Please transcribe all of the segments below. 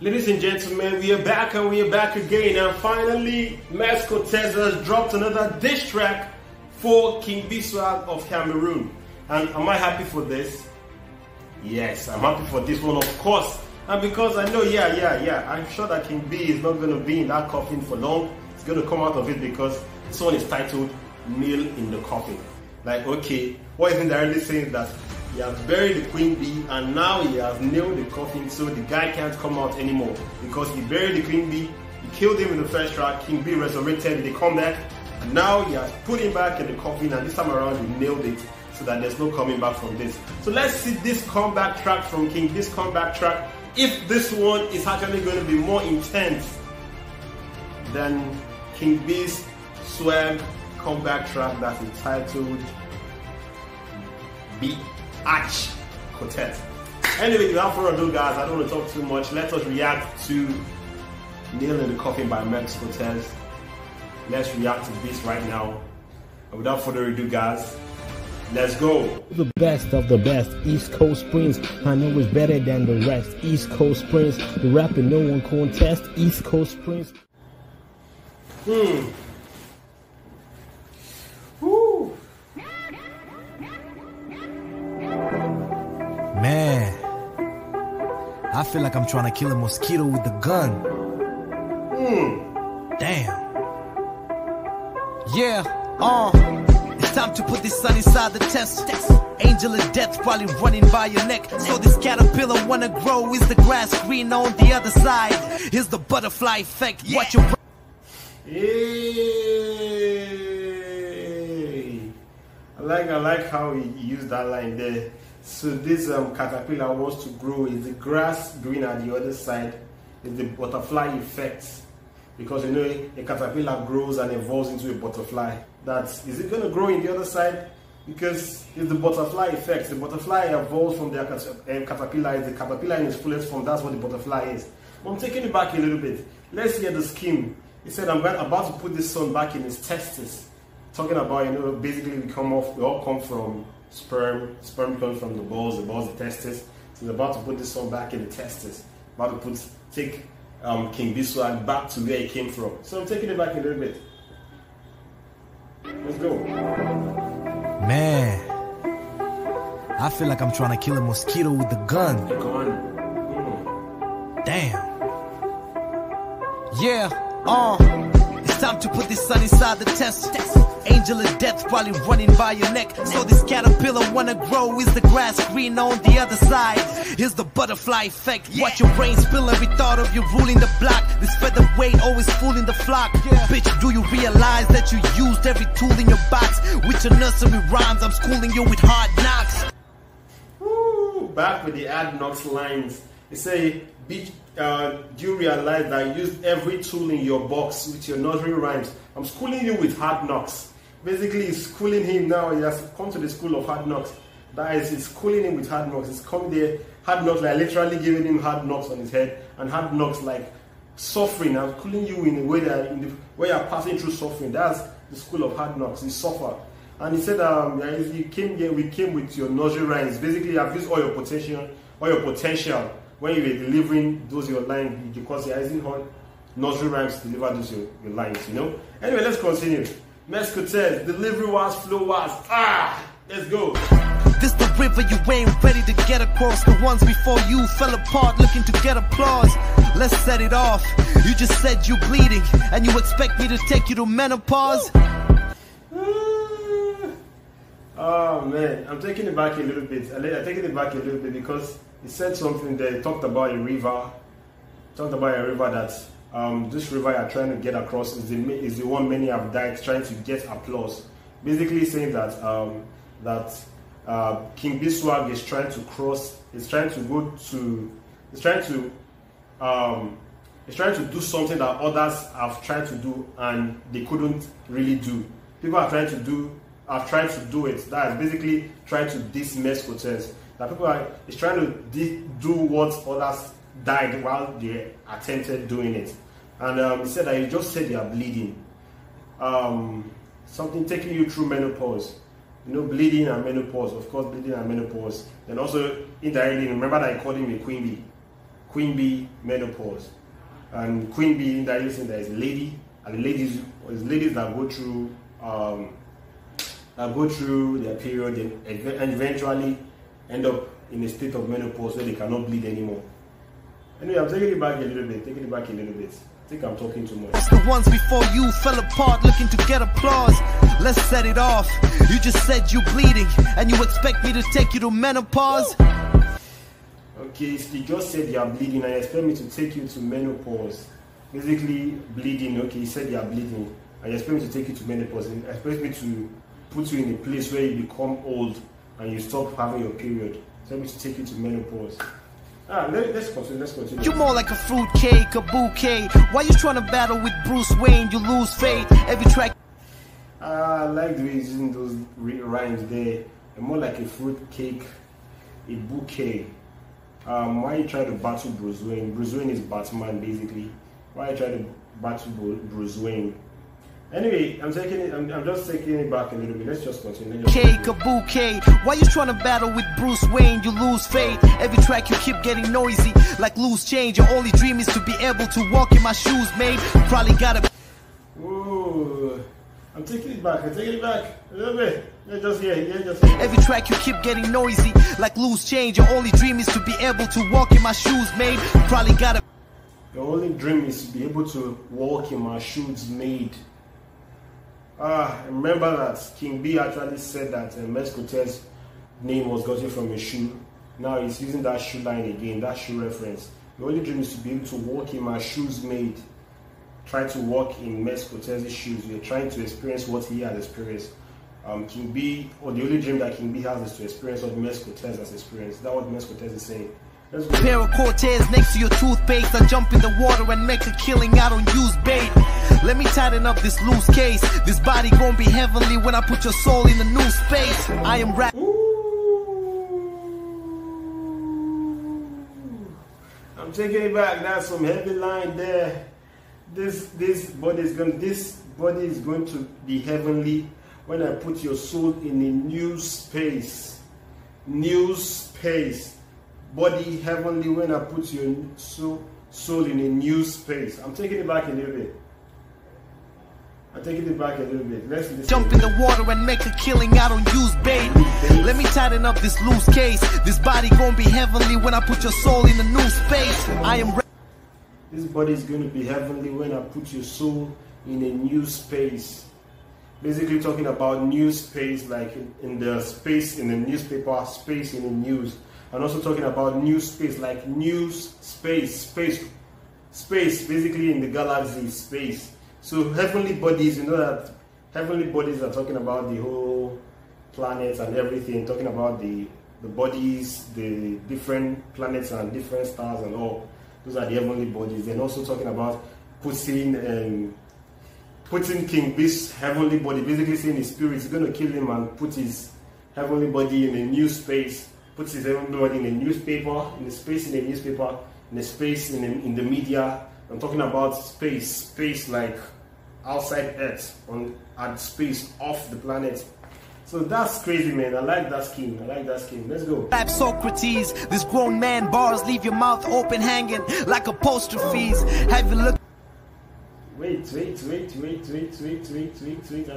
Ladies and gentlemen, we are back and we are back again, and finally Mex Cortez has dropped another diss track for King B Swag of Cameroon. And am I happy for this? Yes, I'm happy for this one, of course. And because I know, I'm sure that King B is not going to be in that coffin for long. He's going to come out of it because this one is titled Nail in the Coffin. Like, okay, what is he directly saying? That he has buried the Queen Bee and now he has nailed the coffin, so the guy can't come out anymore because he buried the Queen Bee, he killed him in the first track, King B resurrected, they come back, and now he has put him back in the coffin, and this time around he nailed it so that there's no coming back from this. So let's see this comeback track from King, this comeback track, if this one is actually going to be more intense than King B's Swag comeback track that's entitled Mex Cortez. Anyway, without further ado, guys, I don't want to talk too much. Let us react to Nail in the Coffin by Mex Cortez. Let's react to this right now. And without further ado, guys, let's go. The best of the best, East Coast Prince. I know it's better than the rest. East Coast Prince, the rapper no one contest. East Coast Prince. Woo. Man, I feel like I'm trying to kill a mosquito with a gun. Damn. Yeah, it's time to put this sun inside the test. Angel of death probably running by your neck. So this caterpillar wanna grow. Is the grass green on the other side? Here's the butterfly effect. Watch your... Hey. I like how he used that line there. So this caterpillar wants to grow. Is the grass green at the other side? Is the butterfly effect? Because you know a caterpillar grows and evolves into a butterfly. Is it going to grow in the other side? Because it's the butterfly effect. The butterfly evolves from the caterpillar. Is the caterpillar in its fullest form? That's what the butterfly is. But I'm taking it back a little bit. Let's hear the scheme. He said, I'm about to put this son back in his testes. Talking about, you know, basically we all come from sperm comes from the balls the testes. So he's about to put this son back in the testes. About to take King B Swag back to where he came from. So I'm taking it back a little bit. Let's go. Man, I feel like I'm trying to kill a mosquito with a gun. Damn. Yeah, it's time to put this sun inside the test. Angel of death probably running by your neck. So this caterpillar wanna grow. Is the grass green on the other side? Here's the butterfly effect. Watch your brain spill every thought of you ruling the block. This featherweight always fooling the flock. Bitch, do you realize that you used every tool in your box? With your nursery rhymes, I'm schooling you with hard knocks. Woo, back with the hard knocks lines. They say, bitch, do you realize that I used every tool in your box with your nursery rhymes? I'm schooling you with hard knocks. Basically, he's schooling him now. He has come to the school of hard knocks. That is, he's schooling him with hard knocks. He's come there, hard knocks, like literally giving him hard knocks on his head, and hard knocks like suffering. I'm schooling you in a way that where you're passing through suffering. That's the school of hard knocks. You suffer. And he said, we came with your nursery rhymes. Basically, I've used all your potential when you were delivering those your lines, because you're using nursery rhymes to deliver those your lines, you know. Anyway, let's continue. Mex Cortez, delivery was, flow was. Let's go. This the river you ain't ready to get across. The ones before you fell apart looking to get applause. Let's set it off. You just said you bleeding, and you expect me to take you to menopause? Oh man, I'm taking it back a little bit. I'm taking it back a little bit because he said something there. He talked about a river. That this river you're trying to get across is the one many have died trying to get applause. Basically saying that King B Swag is trying to do something that others have tried to do and they couldn't really do. People are trying to do it. That is basically trying to diss Mex Cortez. That is trying to do what others died while they attempted doing it. And he said that you just said you are bleeding. Something taking you through menopause. You know, bleeding and menopause. Of course, bleeding and menopause. And also, indirectly, remember that I called him a queen bee. Queen Bee menopause. And Queen Bee, that is a lady, and the ladies that go through their period and eventually end up in a state of menopause where they cannot bleed anymore. Anyway, I'm taking it back a little bit. I think I'm talking too much. It's the ones before you fell apart looking to get applause. Let's set it off. You just said you bleeding and you expect me to take you to menopause? Okay, so you just said you are bleeding and you expect me to take you to menopause. Basically, bleeding, okay, you said you are bleeding and you expect me to take you to menopause and you expect me to put you in a place where you become old and you stop having your period. You expect me to take you to menopause. Let's continue. You more like a fruit cake, a bouquet. Why you trying to battle with Bruce Wayne? You lose faith every track. I like the way you're using those rhymes there. You're more like a fruit cake, a bouquet. Why you try to battle Bruce Wayne? Bruce Wayne is Batman, basically. Why you try to battle Bruce Wayne? Anyway, I'm just taking it back a little bit. Let's just continue. Cake, a bouquet. Why you trying to battle with Bruce Wayne? You lose faith every track. You keep getting noisy, like loose change. Your only dream is to be able to walk in my shoes, mate. You probably gotta. Ooh, I'm taking it back. A little bit. Just here. Every track you keep getting noisy, like loose change. Your only dream is to be able to walk in my shoes, mate. You probably gotta. Your only dream is to be able to walk in my shoes, made. Remember that King B actually said that Mex Cortez name was gotten from a shoe. Now he's using that shoe line again, that shoe reference. The only dream is to be able to walk in my shoes, made. Try to walk in Mex Cortez's shoes. We're trying to experience what he has experienced. King B, or the only dream that King B has is to experience what Mex Cortez has experienced. That's what Mex Cortez is saying. Pair of Cortez next to your toothpaste. I jump in the water and make a killing out on used bait. Let me tighten up this loose case. This body gon' be heavenly when I put your soul in a new space. I am rap. I'm taking it back. That's some heavy line there. This body is going to be heavenly when I put your soul in a new space. New space. Body heavenly when I put your soul in a new space. I'm taking it back a little bit. Let's listen. Jump in the water and make a killing out on used bait. Let me tighten up this loose case. This body gon' be heavenly when I put your soul in a new space. This body is going to be heavenly when I put your soul in a new space. Basically talking about new space, like in the space in the newspaper, space in the news. And also talking about new space, like news space, basically in the galaxy, space. So heavenly bodies, you know that heavenly bodies are talking about the whole planets and everything, talking about the bodies, the different planets and different stars and all. Those are the heavenly bodies. And also talking about putting King B's heavenly body, basically saying his spirit is going to kill him and put his heavenly body in a new space. Puts his heavenly body in a newspaper, in the space in a newspaper, in the space in the media. I'm talking about space like outside Earth, at space off the planet. So that's crazy, man. I like that scheme. Let's go. Like Socrates, this grown man bars leave your mouth open, hanging like apostrophes. Have you looked? Wait. I'm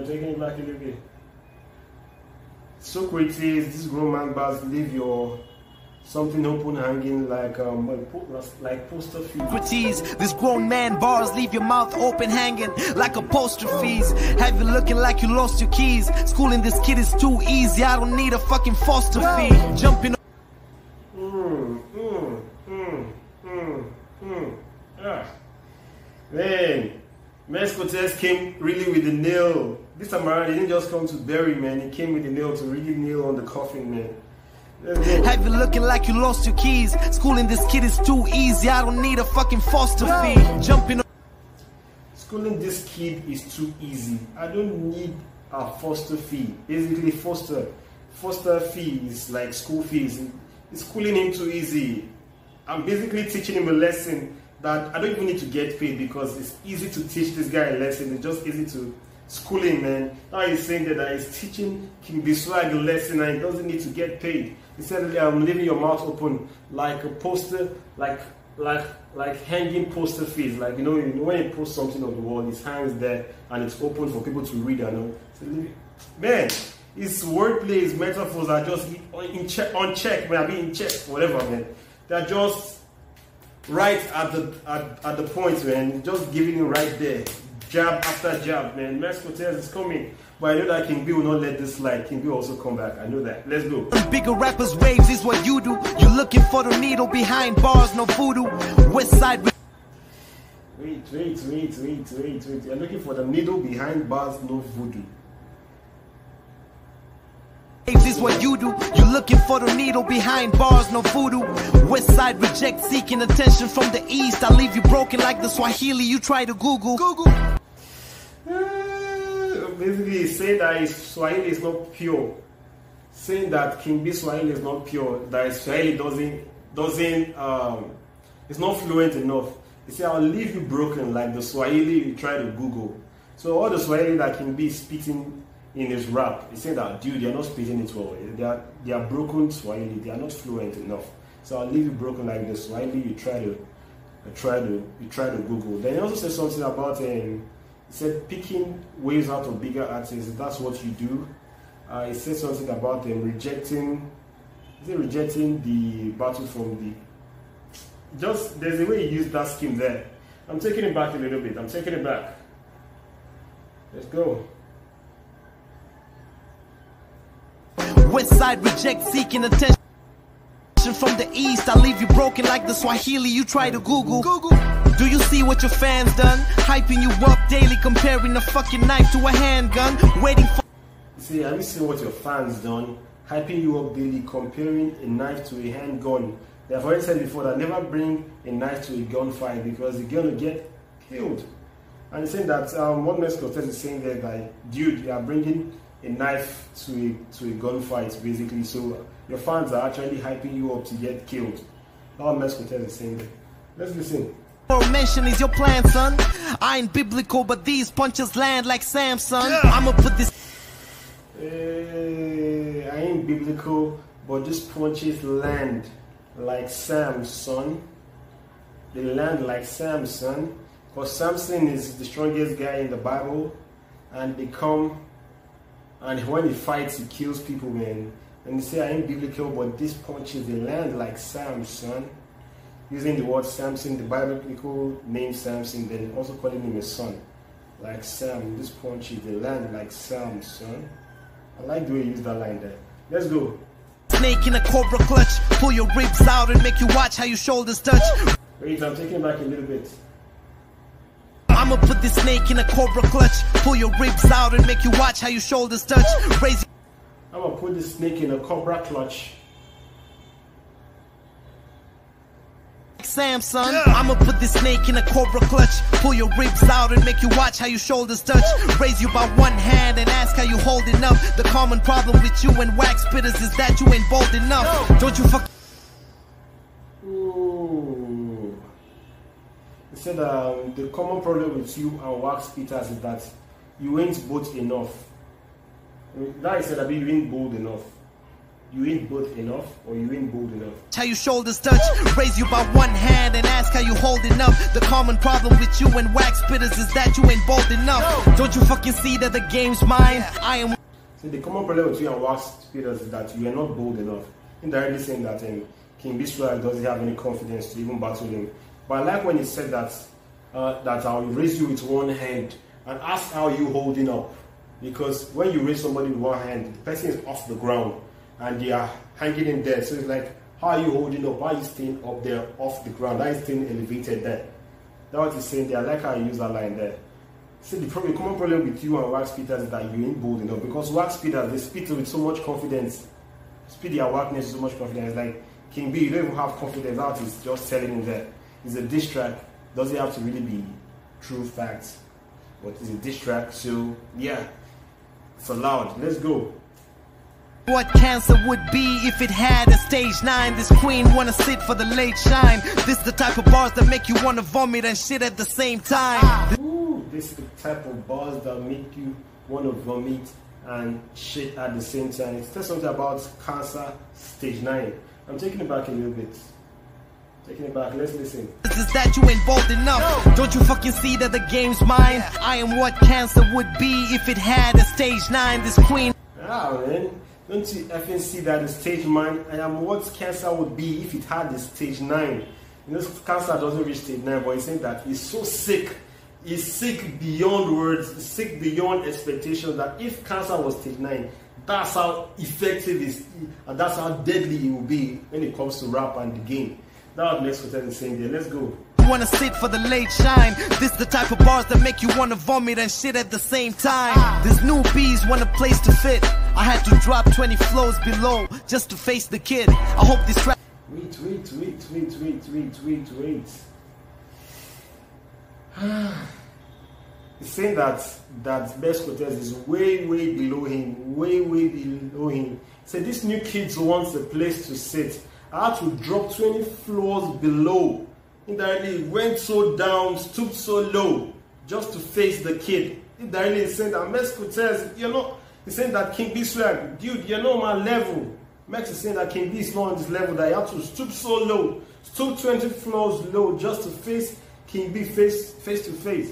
taking it back a little bit. Socrates, this grown man bars leave your something open, hanging like poster feet. Socrates, this grown man bars leave your mouth open, hanging like apostrophes. Have you looking like you lost your keys? Schooling this kid is too easy. I don't need a fucking foster fee. Jumping. Man, Mex Cortez came really with the nail. This time around, he didn't just come to bury, man. He came with the nail to really nail on the coffin, man. Have you looking like you lost your keys? Schooling this kid is too easy. I don't need a fucking foster fee. Jumping. Schooling this kid is too easy. I don't need a foster fee. Basically, foster fee is like school fees. It's schooling him too easy. I'm basically teaching him a lesson that I don't even need to get paid, because it's easy to teach this guy a lesson. It's just easy to school him, man. Now he's saying that he's teaching King Biswag a lesson and he doesn't need to get paid. He said, I'm leaving your mouth open like a poster, like like hanging poster face, like you know when you post something on the wall, it hangs there and it's open for people to read and know. Man, his wordplay, his metaphors are just on check, man. I mean in check, whatever, man. They're just right at the point, man. Just giving it right there, jab after jab, man. Mex Cortez is coming. But I know that King B will not let this slide. King B will also come back. I know that. Let's go. Bigger rappers waves is what you do. You're looking for the needle behind bars, no voodoo. West side. Wait. You're looking for the needle behind bars, no voodoo. Waves is what you do. You're looking for the needle behind bars, no voodoo. West side reject, seeking attention from the east. I leave you broken like the Swahili you try to Google. Basically saying that his Swahili is not pure, saying that King B Swahili is not pure, that his Swahili it's not fluent enough. He said, I'll leave you broken like the Swahili you try to Google. So all the Swahili that King B is speaking in his rap, he's saying that, dude, they're not speaking it well. They are broken Swahili, they are not fluent enough. So I'll leave you broken like the Swahili you try to Google. Then he also said something about he said picking waves out of bigger artists, that's what you do. He said something about them rejecting the battle from the... Just, there's a way he used that scheme there. I'm taking it back a little bit. I'm taking it back. Let's go. West side reject, seeking attention from the east. I leave you broken like the Swahili you try to Google. Do you see what your fans done? Hyping you up daily, comparing a fucking knife to a handgun, waiting for... See, have you seen what your fans done? Hyping you up daily, comparing a knife to a handgun. They have already said before that never bring a knife to a gunfight because you're gonna get killed. And he's saying that what Mex Cortez is saying there, that dude, you are bringing a knife to a gunfight basically. So your fans are actually hyping you up to get killed. That's what Mex Cortez is saying there. Let's listen. Mention is your plan, son. I ain't biblical, but these punches land like Samson. I'ma put this. I ain't biblical, but these punches land like Samson. They land like Samson, because Samson is the strongest guy in the Bible, and they come, and when he fights, he kills people, man. And they say I ain't biblical, but these punches they land like Samson. Using the word Samson, the biblical name Samson, then also calling him a son. Like Sam, this punches, they land like Samson. I like the way you use that line there. Let's go. Snake in a cobra clutch, pull your ribs out and make you watch how your shoulders touch. Wait, I'm taking it back a little bit. I'ma put this snake in a cobra clutch, pull your ribs out and make you watch how your shoulders touch. Raise. I'm gonna put this snake in a cobra clutch. Samson, I'ma put this snake in a cobra clutch, pull your ribs out and make you watch how your shoulders touch. Raise you by one hand and ask how you holding up. The common problem with you and wax spitters is that you ain't bold enough. Don't you fuck. Ooh. He said the common problem with you and wax spitters is that you ain't bold enough. That he said that you ain't bold enough. You ain't bold enough, or you ain't bold enough. How your shoulders touch, raise you by one hand and ask how you holding up. The common problem with you and wax spitters is that you ain't bold enough. Don't you fucking see that the game's mine? I am. See, the common problem with you and wax spitters is that you are not bold enough. Indirectly saying that King B doesn't have any confidence to even battle him. But I like when he said that that I'll raise you with one hand and ask how you holding up. Because when you raise somebody with one hand, the person is off the ground and they are hanging in there. So it's like, how are you holding up? Why are you staying up there off the ground? Why are you staying elevated there? That's what he's saying there. I like how you use that line there. See, the common problem with you and wax spitters is that you ain't bold enough. Because wax spitters, they spit with so much confidence. Spit their whackness with so much confidence. Like King B, you don't even have confidence. That is just telling him that it's a diss track. Doesn't have to really be true facts. But it's a diss track, so yeah. It's allowed. Let's go. What cancer would be if it had a stage 9. This queen wanna sit for the late shine. This the type of bars that make you wanna vomit and shit at the same time. Ooh, this is the type of bars that make you wanna vomit and shit at the same time. It says something about cancer stage 9. I'm taking it back a little bit. Taking it back, let's listen. Is that you ain't bold enough? No. Don't you fucking see that the game's mine? Yeah. I am what cancer would be if it had a stage 9. This queen. Ah, man. Don't you effing see that the stage 9? I am what cancer would be if it had the stage 9. You know, cancer doesn't reach stage 9, but he's saying that he's so sick. He's sick beyond words, sick beyond expectations, that if cancer was stage 9, that's how effective it is, and that's how deadly it will be when it comes to rap and the game. That's what Mex Cortez is saying there. Let's go. You wanna sit for the late shine. This the type of bars that make you wanna vomit and shit at the same time. These new bees want a place to fit. I had to drop 20 flows below just to face the kid. I hope this rap. Wait. He's saying that Mex Cortez is way below him, way below him. He said this new kid wants a place to sit. I had to drop 20 floors below. Indirectly went so down, stooped so low, just to face the kid. Indirectly he's saying that Mex Cortez, he's saying that King B swag, dude, you're not my level. Mex is saying that King B is not on this level, that you have to stoop so low, stoop 20 floors low just to face King B face to face.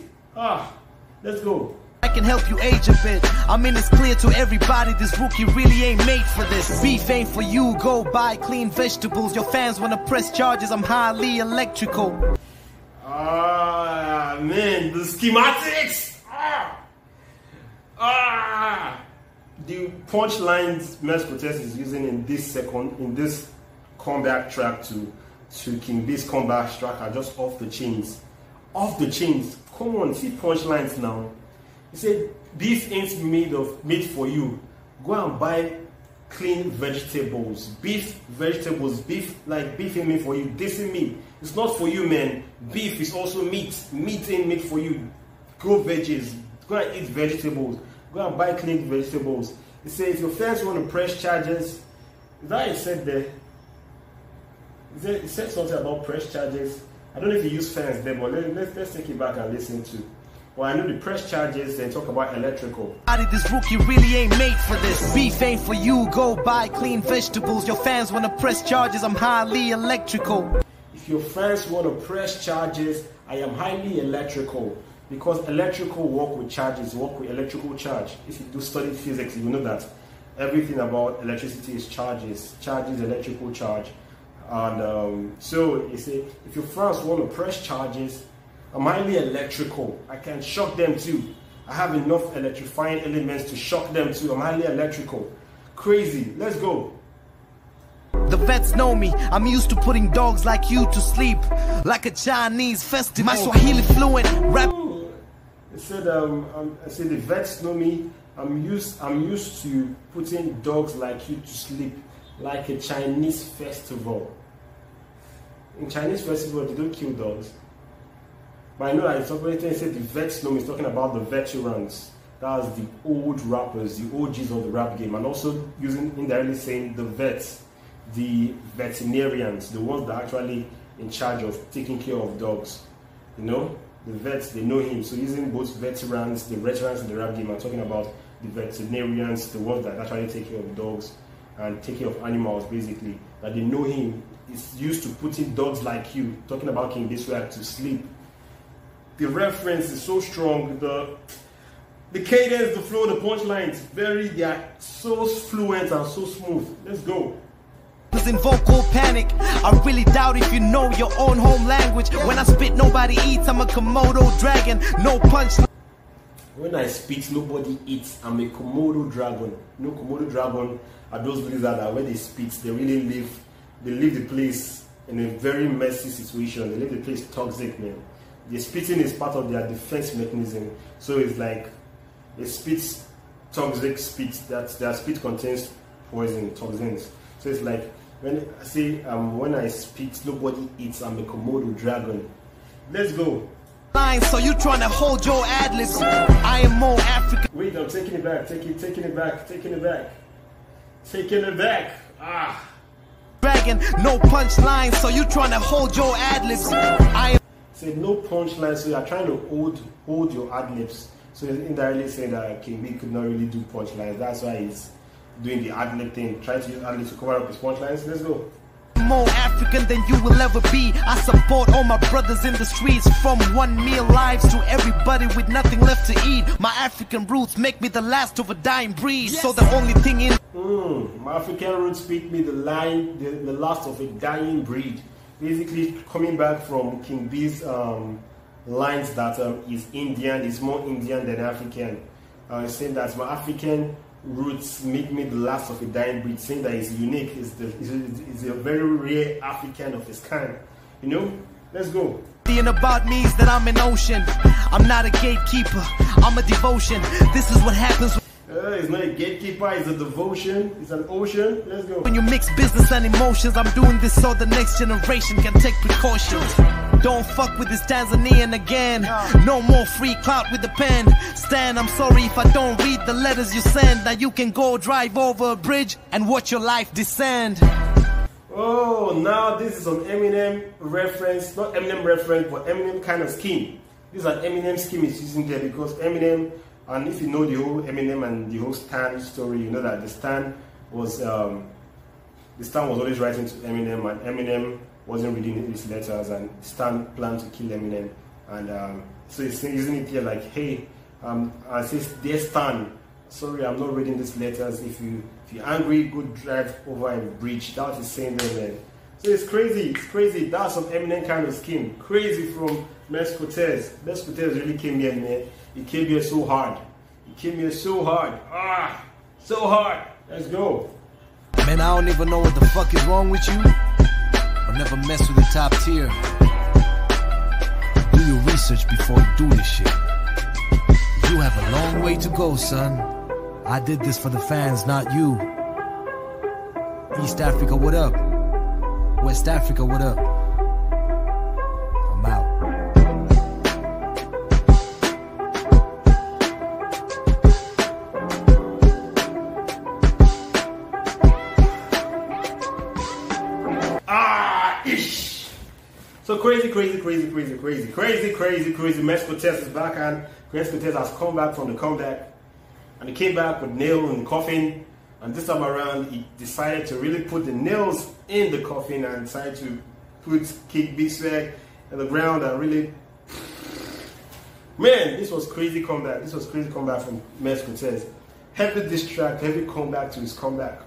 Let's go. I can help you age a bit. I mean, it's clear to everybody this rookie really ain't made for this. Beef ain't for you, go buy clean vegetables. Your fans wanna press charges, I'm highly electrical. Man, the schematics! The punchlines Mex Cortez is using in this comeback track to King B's comeback track are just off the chains. Off the chains. Come on, see punchlines now. He said, beef ain't made for you. Go and buy clean vegetables. Beef, vegetables, beef ain't made for you. This ain't meat. It's not for you, man. Beef is also meat. Meat ain't made for you. Go veggies. Go and eat vegetables. Go and buy clean vegetables. He said, if your fans want to press charges, is that what he said there? He said something about press charges. I don't know if he used fans there, but let's take it back and listen to. Well, I know the press charges and talk about electrical. This rookie really ain't made for this. Beef ain't for you, go buy clean vegetables. Your fans wanna press charges, I'm highly electrical. If your fans want to press charges, I am highly electrical. Because electrical work with charges, work with electrical charge. If you do study physics, you know that everything about electricity is charges. Charges, electrical charge. And so you say, if your fans want to press charges, I'm highly electrical. I can shock them too. I have enough electrifying elements to shock them too. I'm highly electrical. Crazy. Let's go. The vets know me. I'm used to putting dogs like you to sleep, like a Chinese festival. My Swahili fluent rap. I said the vets know me. I'm used to putting dogs like you to sleep, like a Chinese festival. In Chinese festival, they don't kill dogs. But I know that somebody said the vets know me, is talking about the veterans. That's the old rappers, the OGs of the rap game, and also using indirectly saying the vets, the veterinarians, the ones that are actually in charge of taking care of dogs. The vets, they know him. So using both veterans, the veterans in the rap game, I'm talking about the veterinarians, the ones that actually take care of dogs and take care of animals, basically. That they know him is used to putting dogs like you, talking about King Biswag, to sleep. The reference is so strong. The cadence, the flow, the punchlines, they are so fluent and so smooth. Let's go. In vocal panic, I really doubt if you know your own home language. When I spit, nobody eats. I'm a Komodo dragon. No punch. When I spit, nobody eats. I'm a Komodo dragon. No, Komodo dragon are those lizards that when they spit, they really live. They leave the place in a very messy situation. They leave the place toxic, man. The spitting is part of their defense mechanism. So it's like it spits toxic spit. That their spit contains poison, toxins. So it's like when I say when I spit, nobody eats. I'm a Komodo dragon. Let's go. So you trying to hold your ad-libs? I am more African. Wait, I'm taking it back. Taking it back. Dragon, no punchline. So you trying to hold your ad-libs? I am. Said no punchline. So you're trying to hold your ad-libs. So he's indirectly saying that King B could not really do punchlines. That's why he's doing the ad-lib thing, trying to use ad-libs to cover up his punchlines. Let's go. More African than you will ever be. I support all my brothers in the streets, from 1 meal lives to everybody with nothing left to eat. My African roots make me the last of a dying breed. Yes. So the only thing in my African roots make me the last of a dying breed. Basically, coming back from King B's lines that is Indian, is more Indian than African. Saying that my African roots make me the last of a dying breed, saying that it's unique, it's a very rare African of his kind. You know, let's go. About me is that I'm an ocean. I'm not a gatekeeper, I'm a devotion. This is what happens. It's not a gatekeeper, it's a devotion, it's an ocean. Let's go. When you mix business and emotions, I'm doing this so the next generation can take precautions. Don't fuck with this Tanzanian again. No more free clout with the pen. Stan, I'm sorry if I don't read the letters you send. Now you can go drive over a bridge and watch your life descend. Oh, now this is an Eminem reference. Not Eminem reference, but Eminem kind of scheme. This is an Eminem scheme is using there because Eminem, and if you know the whole Eminem and the whole Stan story, you know that the Stan was always writing to Eminem, and Eminem wasn't reading his letters, and Stan planned to kill Eminem, and so he's using it here like, hey, I say, dear Stan, sorry, I'm not reading these letters. If you're angry, go drive over a bridge. That's the same there, man. So it's crazy, it's crazy. That's some Eminem kind of scheme. Crazy from Mex Cortez. Mex Cortez really came here, man. He came here so hard. He came here so hard. So hard. Let's go. Man, I don't even know what the fuck is wrong with you. I'll never mess with the top tier. Do your research before you do this shit. You have a long way to go, son. I did this for the fans, not you. East Africa, what up? West Africa, what up? I'm out. So crazy. Mex Cortez is back, and Mex Cortez has come back from the comeback, and he came back with nail in the coffin. And this time around, he decided to really put the nails in the coffin and decided to put King B swag in the ground and really, man, this was crazy comeback. This was crazy comeback from Mex Cortez. Heavy diss track, heavy comeback to his comeback.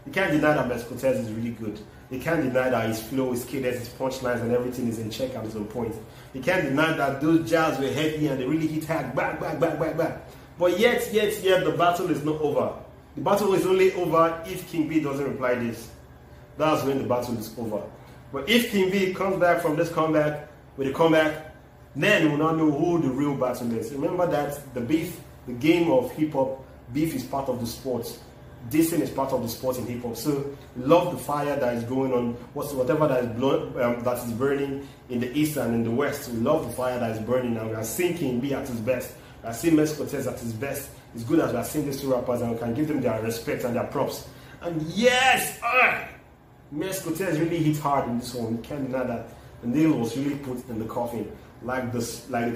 You can't deny that Mex Cortez is really good. You can't deny that his flow, his cadence, his punchlines, and everything is in check and is on point. You can't deny that those jabs were heavy and they really hit hard, back. But yet, the battle is not over. The battle is only over if King B doesn't reply this. That's when the battle is over. But if King B comes back from this comeback with a comeback, then we'll not know who the real battle is. Remember that the game of hip-hop, beef is part of the sport. Dissing is part of the sport in hip-hop. So love the fire that is going on, whatever that is burning in the east and in the west. We love the fire that is burning, and we are seeing King B at his best. We are seeing Mex Cortez at his best. It's good as we are seeing these two rappers, and we can give them their respect and their props. And yes, Mex Cortez really hit hard in this one. You can't deny that. The nail was really put in the coffin. Like the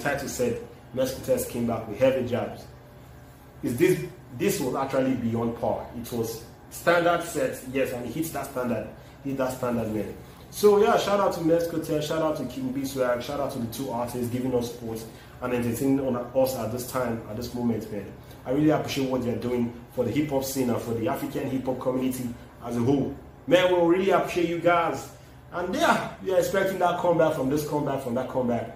title said, Mex Cortez came back with heavy jabs. This was actually beyond par. It was standard set, yes, and he hits that standard. Man. So yeah, shout out to Mex Cortez, shout out to King B Swag, shout out to the two artists giving us sports and entertaining on us at this time, at this moment, man. I really appreciate what they're doing for the hip hop scene and for the African hip hop community as a whole. Man, we really appreciate you guys. And yeah, we are expecting that comeback from this comeback, from that comeback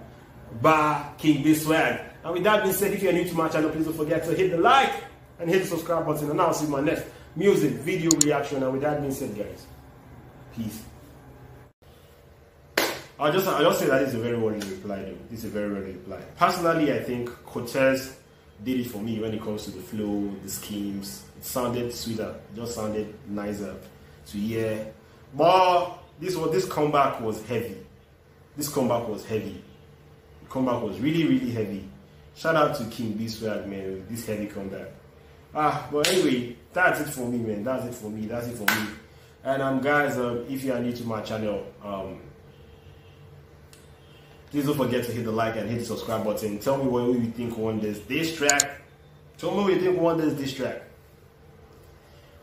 by King B Swag. And with that being said, if you're new to my channel, please don't forget to hit the like and hit the subscribe button, and I'll see my next music video reaction. And with that being said, guys, peace. I'll just say that it's a very worthy reply, though. This is a very worthy reply. Personally, I think Cortez did it for me when it comes to the flow, the schemes. It sounded sweeter, it just sounded nicer to hear. But this comeback was heavy. This comeback was heavy. The comeback was really heavy. Shout out to King B Swag, man, with this heavy comeback. But anyway, that's it for me, man. That's it for me. And guys, if you are new to my channel, please don't forget to hit the like and hit the subscribe button. Tell me what you think won this track. Tell me what you think won this track.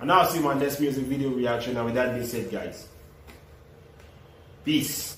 And I'll see my next music video reaction. And with that being said, guys, Peace.